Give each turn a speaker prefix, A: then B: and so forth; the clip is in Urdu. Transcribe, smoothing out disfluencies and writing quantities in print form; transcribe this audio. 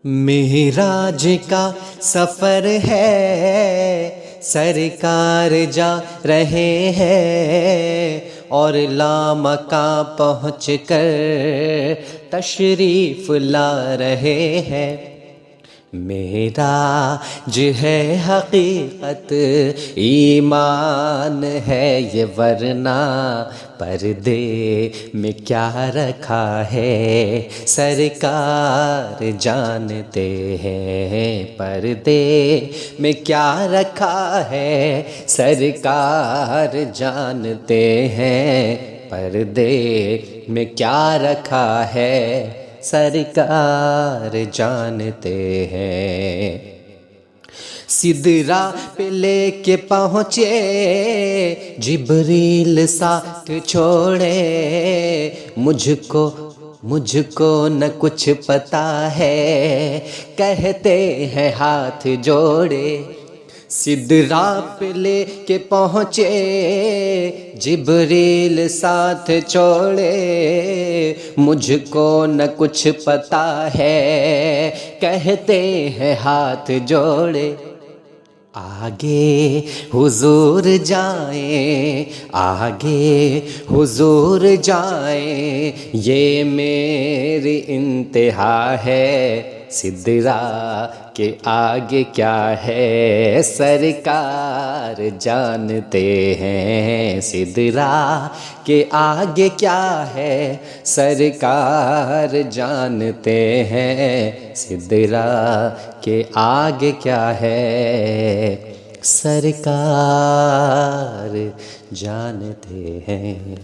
A: معراج کا سفر ہے، سرکار جا رہے ہیں اور لامکاں پہنچ کر تشریف لا رہے ہیں۔ معراج ہے حقیقت، ایمان ہے یہ، ورنہ پردے میں کیا رکھا ہے سرکار جانتے ہیں، پردے میں کیا رکھا ہے سرکار جانتے ہیں، پردے میں کیا رکھا ہے سرکار جانتے ہیں۔ سدرہ پہ لے کے پہنچے جبریل ساتھ چھوڑے، مجھ کو نہ کچھ پتا ہے کہتے ہیں ہاتھ جوڑے۔ سدرہ پہ لے کے پہنچے جبریل ساتھ چھوڑے، مجھ کو نہ کچھ پتا ہے کہتے ہیں ہاتھ جوڑے۔ آگے حضور جائیں، آگے حضور جائیں، یہ میری انتہا ہے، سدرہ کے آگے کیا ہے سرکار جانتے ہیں، سدرہ کے آگے کیا ہے سرکار جانتے ہیں، سدرہ کے آگے کیا ہے سرکار جانتے ہیں۔